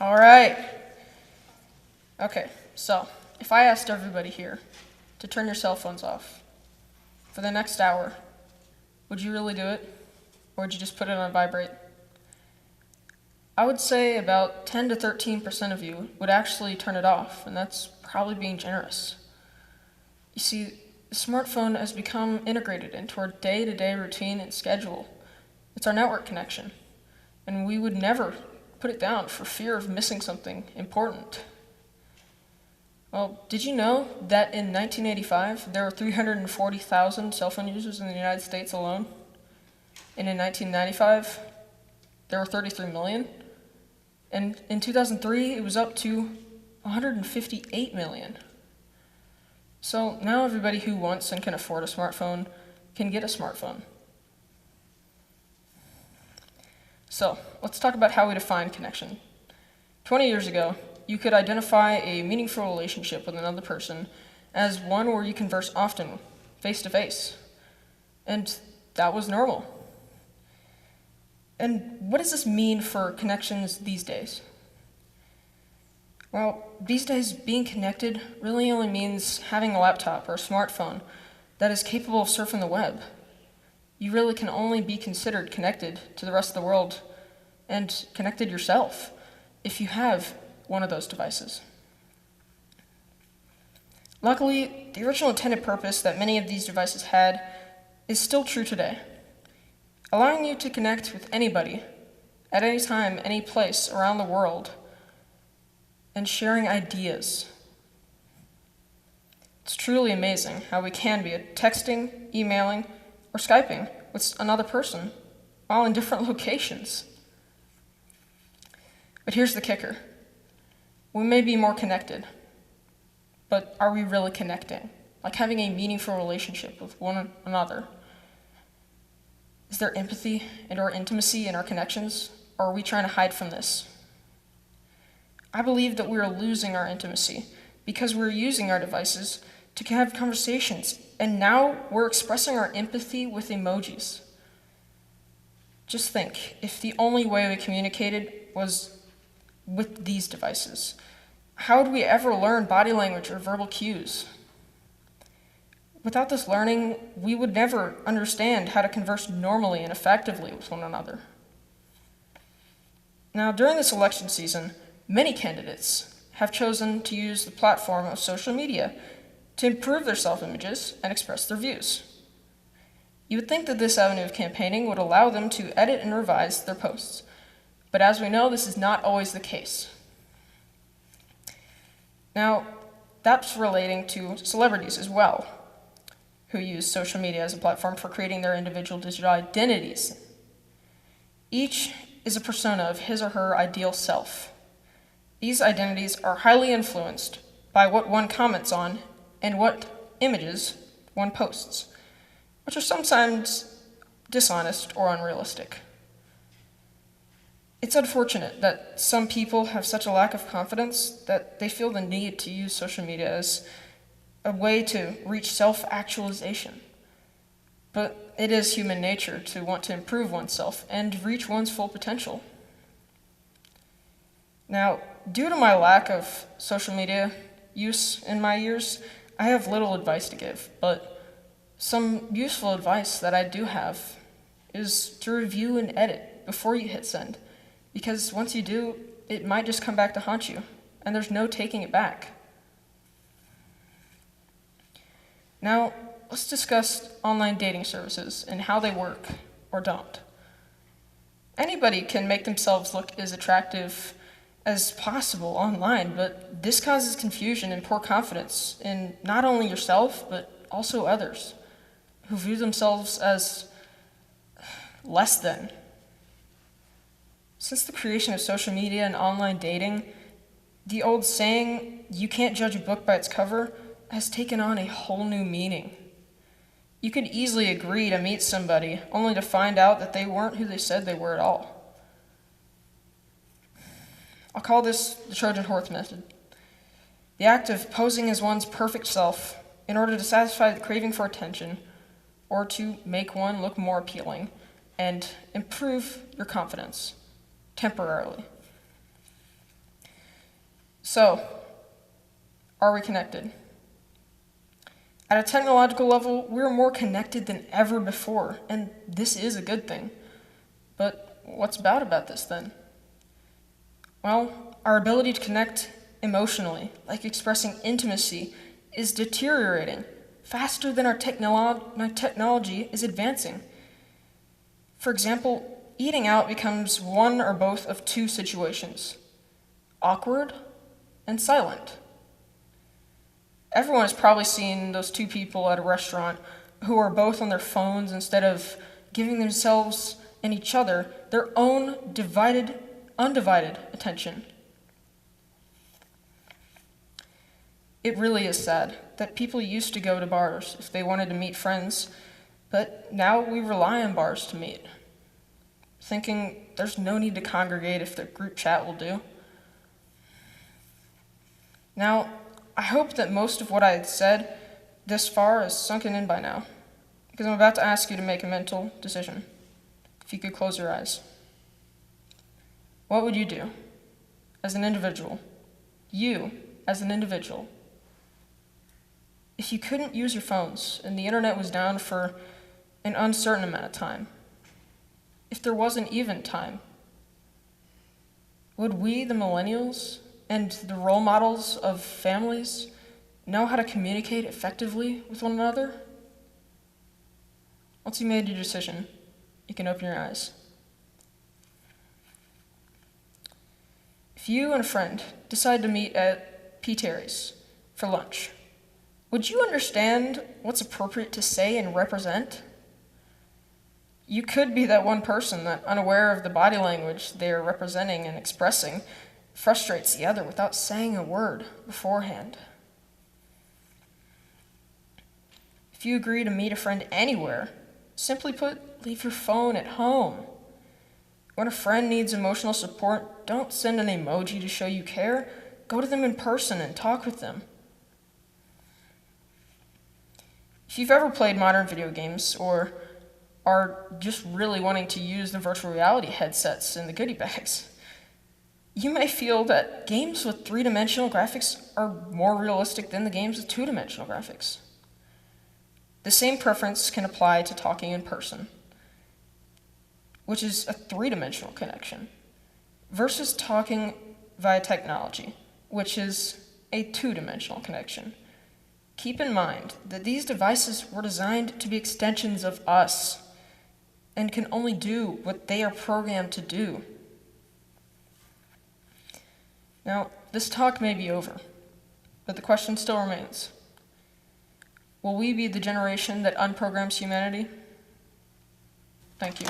All right. Okay, so if I asked everybody here to turn your cell phones off for the next hour, would you really do it? Or would you just put it on vibrate? I would say about 10 to 13% of you would actually turn it off, and that's probably being generous. You see, the smartphone has become integrated into our day-to-day routine and schedule. It's our network connection, and we would never put it down for fear of missing something important. Well, did you know that in 1985 there were 340,000 cell phone users in the United States alone? And in 1995 there were 33 million? And in 2003 it was up to 158 million. So now everybody who wants and can afford a smartphone can get a smartphone. So let's talk about how we define connection. 20 years ago, you could identify a meaningful relationship with another person as one where you converse often, face to face. And that was normal. And what does this mean for connections these days? Well, these days being connected really only means having a laptop or a smartphone that is capable of surfing the web. You really can only be considered connected to the rest of the world and connected yourself if you have one of those devices. Luckily, the original intended purpose that many of these devices had is still true today, allowing you to connect with anybody at any time, any place around the world, and sharing ideas. It's truly amazing how we can be texting, emailing, or Skyping with another person while in different locations. But here's the kicker. We may be more connected, but are we really connecting? Like having a meaningful relationship with one another? Is there empathy and/or intimacy in our connections, or are we trying to hide from this? I believe that we are losing our intimacy because we're using our devices to have conversations, and now we're expressing our empathy with emojis. Just think, if the only way we communicated was with these devices, how would we ever learn body language or verbal cues? Without this learning, we would never understand how to converse normally and effectively with one another. Now, during this election season, many candidates have chosen to use the platform of social media to improve their self-images and express their views. You would think that this avenue of campaigning would allow them to edit and revise their posts, but as we know, this is not always the case. Now, that's relating to celebrities as well, who use social media as a platform for creating their individual digital identities. Each is a persona of his or her ideal self. These identities are highly influenced by what one comments on and what images one posts, which are sometimes dishonest or unrealistic. It's unfortunate that some people have such a lack of confidence that they feel the need to use social media as a way to reach self-actualization. But it is human nature to want to improve oneself and reach one's full potential. Now, due to my lack of social media use in my years, I have little advice to give, but some useful advice that I do have is to review and edit before you hit send, because once you do, it might just come back to haunt you, and there's no taking it back. Now, let's discuss online dating services and how they work or don't. Anybody can make themselves look as attractive as possible online, but this causes confusion and poor confidence in not only yourself, but also others who view themselves as less than. Since the creation of social media and online dating, the old saying, "You can't judge a book by its cover," has taken on a whole new meaning. You could easily agree to meet somebody only to find out that they weren't who they said they were at all. I'll call this the Trojan horse method. The act of posing as one's perfect self in order to satisfy the craving for attention or to make one look more appealing and improve your confidence temporarily. So, are we connected? At a technological level, we're more connected than ever before, and this is a good thing. But what's bad about this then? Well, our ability to connect emotionally, like expressing intimacy, is deteriorating faster than our technology is advancing. For example, eating out becomes one or both of two situations: awkward and silent. Everyone has probably seen those two people at a restaurant who are both on their phones instead of giving themselves and each other their own undivided attention. It really is sad that people used to go to bars if they wanted to meet friends, but now we rely on bars to meet, thinking there's no need to congregate if the group chat will do. Now, I hope that most of what I had said this far is sunken in by now, because I'm about to ask you to make a mental decision. If you could close your eyes. What would you do as an individual? You, as an individual. If you couldn't use your phones and the internet was down for an uncertain amount of time, if there wasn't even time, would we, the millennials, and the role models of families know how to communicate effectively with one another? Once you made your decision, you can open your eyes. If you and a friend decide to meet at P. Terry's for lunch, would you understand what's appropriate to say and represent? You could be that one person that, unaware of the body language they are representing and expressing, frustrates the other without saying a word beforehand. If you agree to meet a friend anywhere, simply put, leave your phone at home. When a friend needs emotional support, don't send an emoji to show you care. Go to them in person and talk with them. If you've ever played modern video games or are just really wanting to use the virtual reality headsets and the goodie bags, you may feel that games with three-dimensional graphics are more realistic than the games with two-dimensional graphics. The same preference can apply to talking in person, which is a three-dimensional connection, versus talking via technology, which is a two-dimensional connection. Keep in mind that these devices were designed to be extensions of us and can only do what they are programmed to do. Now, this talk may be over, but the question still remains. Will we be the generation that unprograms humanity? Thank you.